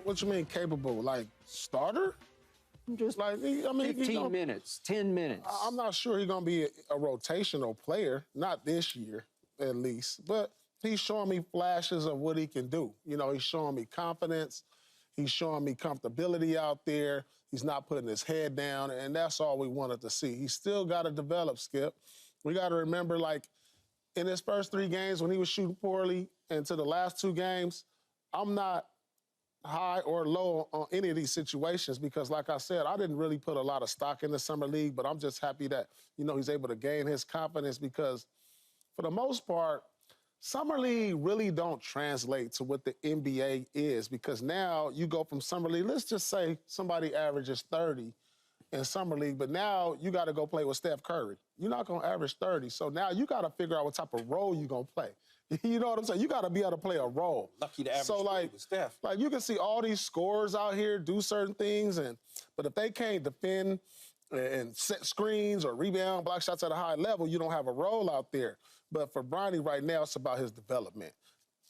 What you mean capable? Like starter? Just like, I mean, 15 minutes, 10 minutes. I'm not sure he's going to be a rotational player, not this year at least, but he's showing me flashes of what he can do. You know, he's showing me confidence. He's showing me comfortability out there. He's not putting his head down, and that's all we wanted to see. He's still got to develop, Skip. We got to remember, like, in his first 3 games when he was shooting poorly and to the last 2 games, I'm not high or low on any of these situations because, like I said, I didn't really put a lot of stock in the Summer League, but I'm just happy that, you know, he's able to gain his confidence because, for the most part, Summer League really don't translate to what the NBA is because now you go from Summer League, let's just say somebody averages 30 in Summer League, but now you got to go play with Steph Curry. You're not going to average 30, so now you got to figure out what type of role you're going to play. You know what I'm saying? You got to be able to play a role. Lucky to average with Steph. Like, you can see all these scorers out here do certain things, but if they can't defend and set screens or rebound, block shots at a high level, you don't have a role out there. But for Bronny right now, it's about his development.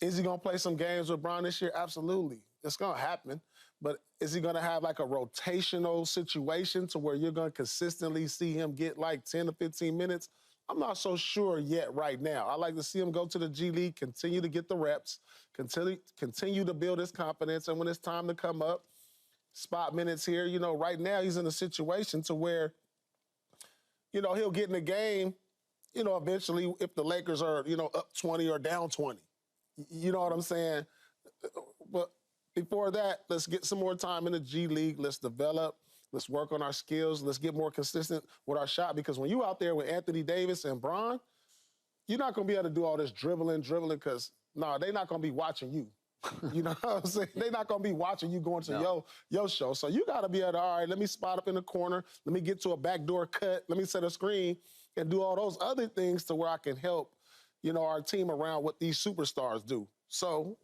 Is he going to play some games with Bron this year? Absolutely. It's going to happen. But is he going to have like a rotational situation to where you're going to consistently see him get like 10 to 15 minutes? I'm not so sure yet right now. I like to see him go to the G League, continue to get the reps, continue to build his confidence, and when it's time to come up, spot minutes here. You know, right now he's in a situation to where, you know, he'll get in the game, you know, eventually if the Lakers are, you know, up 20 or down 20. You know what I'm saying? But before that, let's get some more time in the G League. Let's develop. Let's work on our skills. Let's get more consistent with our shot because when you out there with Anthony Davis and Bron, you're not going to be able to do all this dribbling because, they're not going to be watching you. You know what I'm saying? They're not going to be watching you going to your show. So you got to be able to, all right, let me spot up in the corner. Let me get to a backdoor cut. Let me set a screen and do all those other things to where I can help, you know, our team around what these superstars do. So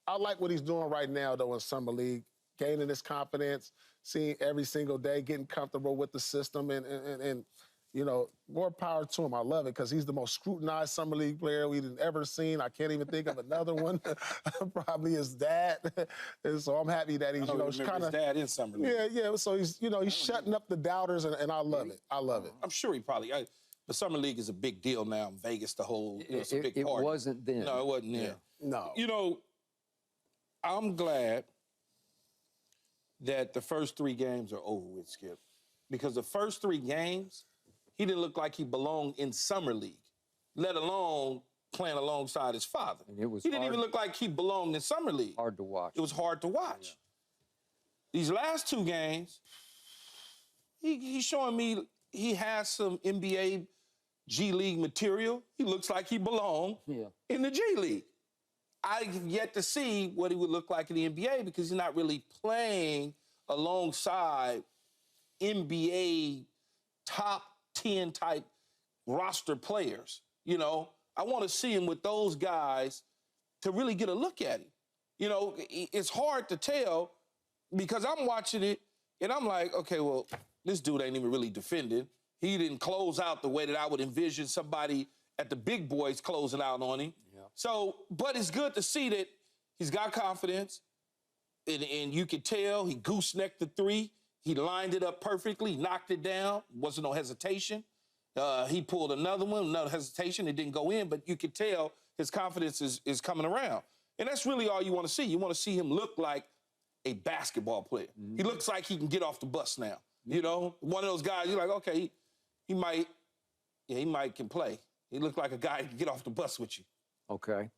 I like what he's doing right now, though, in Summer League, gaining his confidence, seeing every single day, getting comfortable with the system, and you know, more power to him. I love it because he's the most scrutinized Summer League player we've ever seen. I can't even think of another one. Probably his dad. And so I'm happy that he's, you know, kind of his dad in Summer League. Yeah. So he's, you know, he's shutting up the doubters, and I love it. I love it. I'm sure he probably. The Summer League is a big deal now in Vegas. The whole, it's a big party. It wasn't then. No, it wasn't then. No. You know, I'm glad that the first 3 games are over with, Skip, because the first 3 games, he didn't look like he belonged in Summer League, let alone playing alongside his father. And he didn't even look like he belonged in Summer League. Hard to watch. It was hard to watch. Yeah. These last 2 games, he's showing me he has some NBA G League material. He looks like he belonged in the G League. I've yet to see what he would look like in the NBA because he's not really playing alongside NBA top 10 type roster players. You know, I want to see him with those guys to really get a look at him. You know, it's hard to tell because I'm watching it and I'm like, okay, well, this dude ain't even really defending. He didn't close out the way that I would envision somebody at the big boys closing out on him. Yeah. So, but it's good to see that he's got confidence and you can tell he goosenecked the 3. He lined it up perfectly, knocked it down, wasn't no hesitation. He pulled another one, no hesitation, it didn't go in, but you could tell his confidence is coming around. And that's really all you want to see. You want to see him look like a basketball player. Mm-hmm. He looks like he can get off the bus now. You know, one of those guys, you're like, okay, he might can play. He looked like a guy who can get off the bus with you. Okay.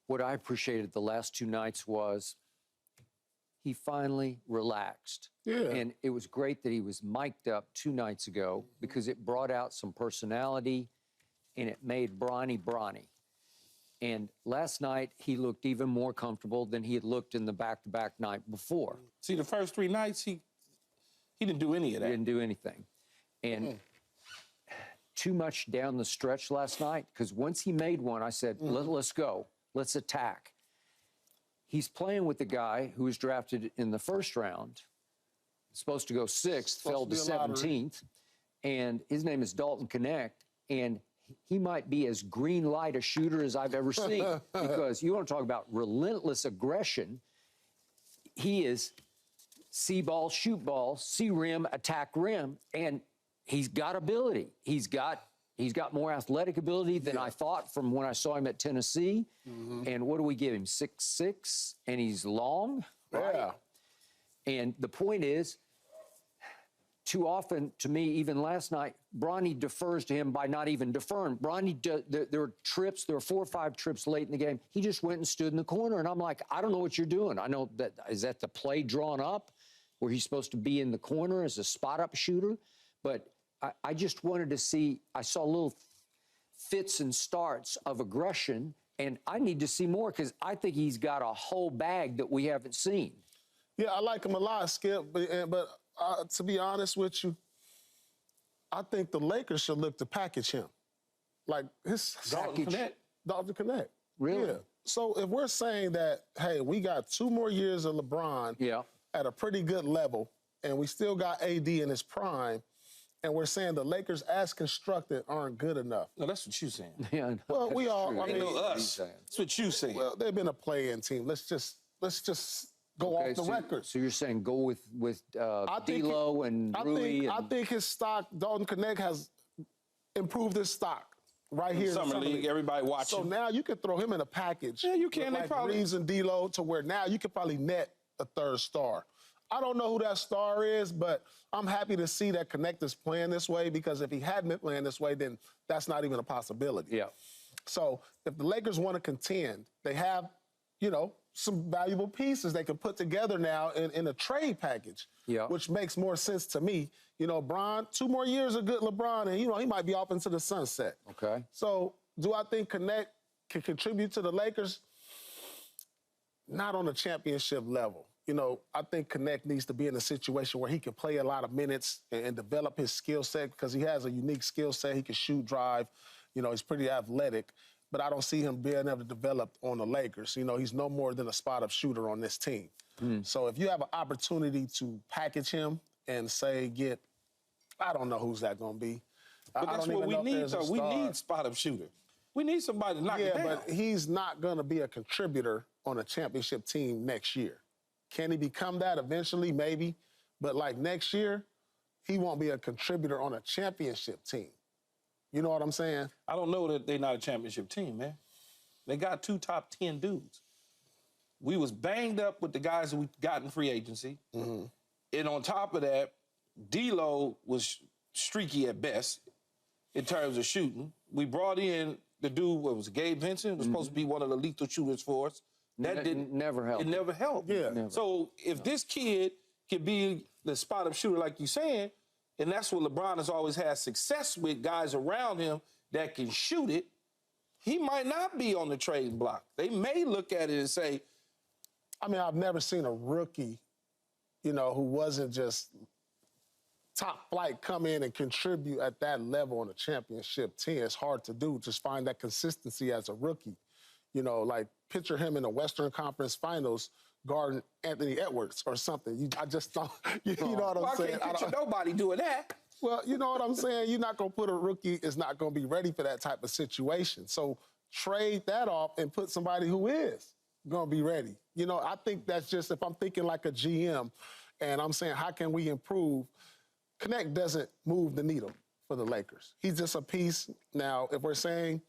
What I appreciated the last 2 nights was he finally relaxed. Yeah. And it was great that he was mic'd up 2 nights ago because it brought out some personality and it made Bronny Bronny. And last night, he looked even more comfortable than he had looked in the back-to-back night before. See, the first 3 nights, he didn't do any of that. He didn't do anything. And too much down the stretch last night, because once he made one, I said, let's go. Let's attack. He's playing with the guy who was drafted in the first round, supposed to go 6th, fell to 17th, and his name is Dalton Knecht, and he might be as green light a shooter as I've ever seen because you want to talk about relentless aggression. he is see ball, shoot ball, see rim, attack rim, and he's got ability. He's got more athletic ability than I thought from when I saw him at Tennessee. And what do we give him? 6'6", and he's long. Right? Yeah. And the point is, too often, to me, even last night, Bronny defers to him by not even deferring. Bronny, there were 4 or 5 trips late in the game. He just went and stood in the corner, and I'm like, I don't know what you're doing. I know that, is that the play drawn up where he's supposed to be in the corner as a spot-up shooter? But I just wanted to see, I saw little fits and starts of aggression, and I need to see more because I think he's got a whole bag that we haven't seen. Yeah, I like him a lot, Skip, but to be honest with you, I think the Lakers should look to package him. Like his Dalton Knecht. Dalton Knecht. Really? Yeah. So if we're saying that, hey, we got 2 more years of LeBron at a pretty good level, and we still got AD in his prime, and we're saying the Lakers as constructed aren't good enough. No, that's what you're saying. Yeah, no, Well, we all, true. I mean, Us. That's what you're saying. well, they've been a play-in team. Let's just go off the record. So you're saying go with D'Lo and Rui? I think his stock, Dalton Knecht, has improved his stock right here in the Summer League, everybody watching. So now you can throw him in a package. Yeah, you can. With They like probably Reeves and D'Lo to where now you could probably net a 3rd star. I don't know who that star is, but I'm happy to see that Knecht is playing this way because if he hadn't been playing this way, then that's not even a possibility. Yeah. So if the Lakers want to contend, they have, you know, some valuable pieces they can put together now in a trade package, which makes more sense to me. You know, Bron, 2 more years of good LeBron, and, you know, he might be off into the sunset. Okay. So do I think Knecht can contribute to the Lakers? Not on a championship level. You know, I think Knecht needs to be in a situation where he can play a lot of minutes and develop his skill set because he has a unique skill set. He can shoot, drive. You know, he's pretty athletic. But I don't see him being able to develop on the Lakers. You know, he's no more than a spot-up shooter on this team. So if you have an opportunity to package him and say I don't know who's that going to be. But that's what we need, though. We need spot-up shooter. We need somebody to knock it down. Yeah, but he's not going to be a contributor on a championship team next year. Can he become that eventually? Maybe. But, like, next year, he won't be a contributor on a championship team. You know what I'm saying? I don't know that they're not a championship team, man. They got 2 top 10 dudes. We was banged up with the guys that we got in free agency. And on top of that, D'Lo was streaky at best in terms of shooting. We brought in the dude, what was it, Gabe Vincent, was supposed to be one of the lethal shooters for us. That never helped. It never helped. Yeah. Never. So if this kid can be the spot-up shooter like you're saying, and that's what LeBron has always had success with, guys around him that can shoot it, he might not be on the trading block. They may look at it and say, I mean, I've never seen a rookie, you know, who wasn't just top flight come in and contribute at that level on a championship team. It's hard to do. Just find that consistency as a rookie. You know, like picture him in the Western Conference Finals guarding Anthony Edwards or something. I just don't, you know what I'm saying? I can't picture nobody doing that. Well, you know what I'm saying? You're not going to put a rookie is not going to be ready for that type of situation. So trade that off and put somebody who is going to be ready. You know, I think that's just, if I'm thinking like a GM and I'm saying, how can we improve? Knecht doesn't move the needle for the Lakers. He's just a piece. Now, if we're saying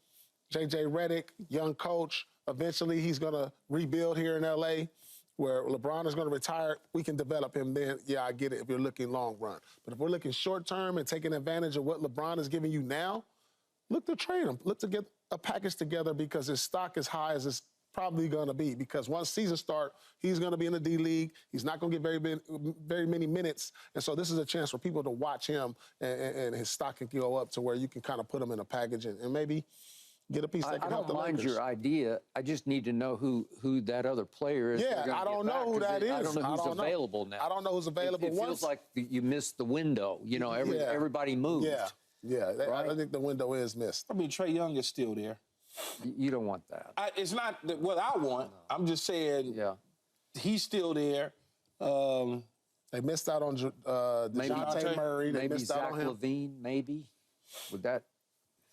J.J. Redick, young coach, eventually he's going to rebuild here in L.A., where LeBron is going to retire, we can develop him then. Yeah, I get it if you're looking long run. But if we're looking short term and taking advantage of what LeBron is giving you now, look to trade him. Look to get a package together because his stock is high as it's probably going to be. Because once season start, he's going to be in the D League. He's not going to get very many minutes. And so this is a chance for people to watch him and his stock can go up to where you can kind of put him in a package and maybe get a piece that can help the Lakers. I don't mind your idea. I just need to know who that other player is. Yeah, I don't know who that is. I don't know who's available now. I don't know who's available. It feels like you missed the window. You know, everybody moved. Yeah. Right? I think the window is missed. I mean, Trae Young is still there. You don't want that. It's not what I want. I'm just saying he's still there. They missed out on DeJounte Murray. They maybe missed Zach out on him. LaVine, maybe. Would that...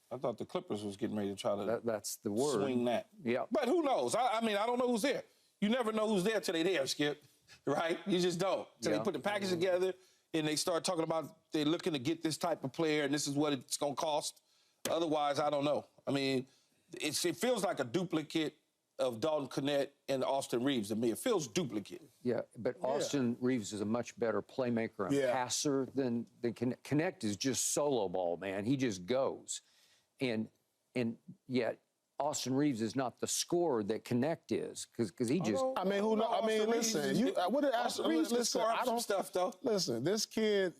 I thought the Clippers was getting ready to try to that's the word. Swing that. Yeah. But who knows? I mean, I don't know who's there. You never know who's there till they're there, Skip. right? You just don't. So they put the package together and they start talking about they're looking to get this type of player and this is what it's going to cost. Otherwise, I don't know. I mean, it feels like a duplicate of Dalton, Knecht, and Austin Reeves to me. It feels duplicate. Yeah, but Austin Reeves is a much better playmaker and passer than Knecht is just solo ball, man. He just goes. And yet Austin Reeves is not the scorer that Knecht is because he just. I mean, who knows? I mean, listen, what did Austin Reeves listen? I don't stuff though. Listen, this kid,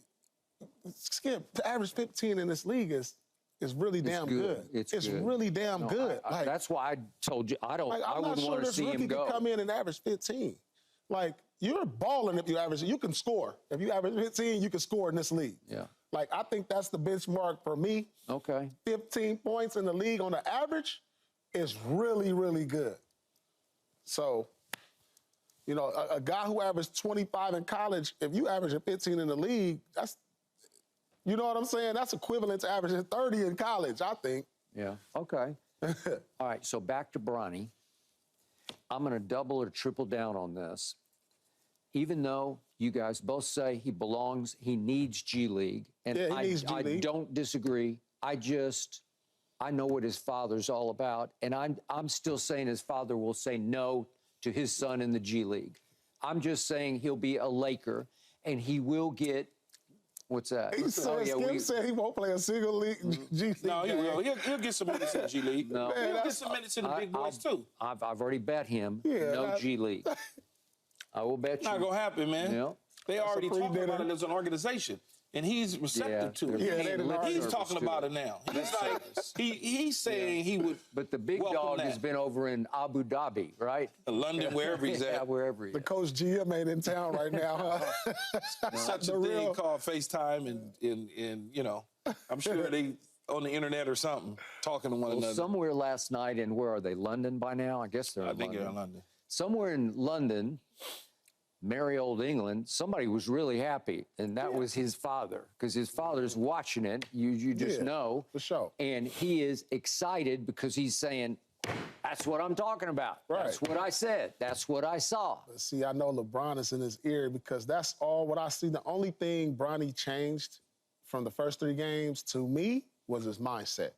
to average 15 in this league is really damn good. It's good. Really damn good. Like, that's why I told you I wouldn't want to see him go. Could come in and average 15. Like, you're balling if you average. You can score. If you average 15, you can score in this league. Yeah. Like, I think that's the benchmark for me. Okay. 15 points in the league on the average is really, really good. So, you know, a guy who averaged 25 in college, if you average a 15 in the league, that's, you know what I'm saying? That's equivalent to averaging 30 in college, I think. Yeah. Okay. All right. So back to Bronny. I'm going to double or triple down on this. Even though you guys both say he belongs, he needs G League, and I don't disagree. I know what his father's all about, and I'm still saying his father will say no to his son in the G League. I'm just saying he'll be a Laker, and he will get. What's that? He said he won't play a single league G League. No, he will. He'll get some minutes in the G League. No. He'll get some minutes in the big boys, too. I've already bet him no G League. I will bet you. Not going to happen, man. Yeah. They already talking about it as an organization. And he's receptive to it. He's talking about it now. He's like, he's saying he would. But the big dog has been over in Abu Dhabi, right? London, wherever he's at. Yeah, wherever he is. The coach GM ain't in town right now. Such a thing called FaceTime, and you know, I'm sure they on the internet or something talking to one another. Somewhere last night, and where are they? London by now? I guess they're in London. I think they're in London. Somewhere in London, merry old England, somebody was really happy, and that was his father, because his father's watching it. You just know. For sure. And he is excited because he's saying, that's what I'm talking about. Right. That's what I said. That's what I saw. See, I know LeBron is in his ear because that's all what I see. The only thing Bronny changed from the first 3 games to me was his mindset.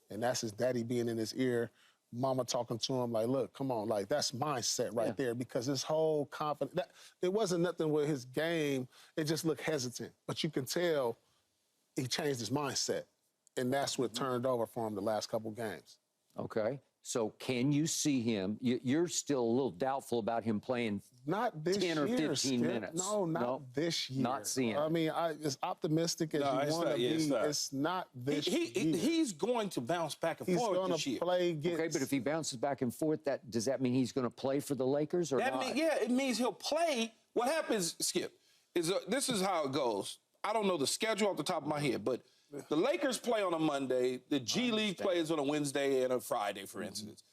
And that's his daddy being in his ear, mama talking to him like, look, come on, like that's mindset right there, because his whole confidence, it wasn't nothing with his game. It just looked hesitant. But you can tell he changed his mindset. And that's what turned over for him the last couple games. Okay. So can you see him? You're still a little doubtful about him playing not this 10 or 15 Skip. minutes. No, not this year. Not seeing I mean, as optimistic as you want to be, it's not this year. He's going to bounce back and forth this year. Okay, but if he bounces back and forth, does that mean he's going to play for the Lakers or not? It means he'll play. What happens, Skip, is this is how it goes. I don't know the schedule off the top of my head, but the Lakers play on a Monday. The G League plays on a Wednesday and a Friday, for instance.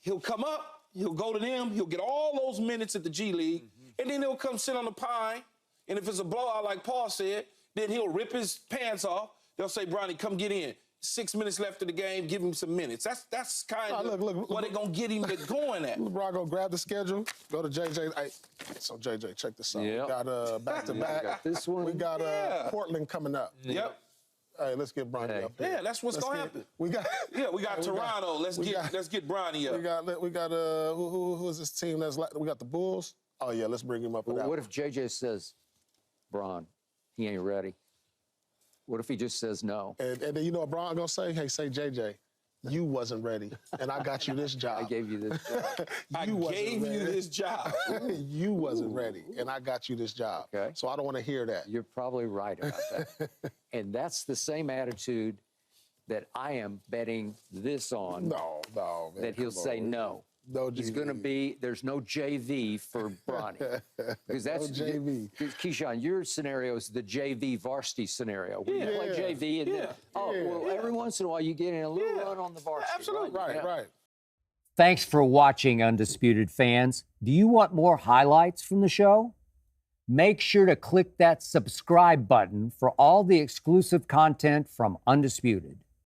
He'll come up, he'll go to them, he'll get all those minutes at the G League, and then he'll come sit on the pine. And if it's a blowout, like Paul said, then he'll rip his pants off. They'll say, Bronny, come get in. 6 minutes left of the game, give him some minutes. That's kind of what they're going to get him going at. LeBron go grab the schedule, go to JJ. Hey, so JJ, check this out. Yep. We got back-to-back. Got this one. We got Portland coming up. Yep. Hey, let's get Bronny up here. Yeah, that's what's going to happen. We got Toronto. Let's get Bronny up. We got who is this team? We got the Bulls. Oh yeah, let's bring him up. Well, what if JJ says, Bron, he ain't ready? What if he just says no? And then you know what Bron gonna say? Hey, say JJ, you wasn't ready, and I got you this job. I gave you this job. I gave you this job. You wasn't ready, and I got you this job. Okay. So I don't want to hear that. You're probably right about that. And that's the same attitude that I am betting this on. No, man, that he'll say no. No, he's going to be. There's no JV for Bronny because that's no JV. Keyshawn, your scenario is the JV varsity scenario. Where you play JV and then, every once in a while you get in a little run on the varsity. Absolutely, right. Thanks for watching, Undisputed fans. Do you want more highlights from the show? Make sure to click that subscribe button for all the exclusive content from Undisputed.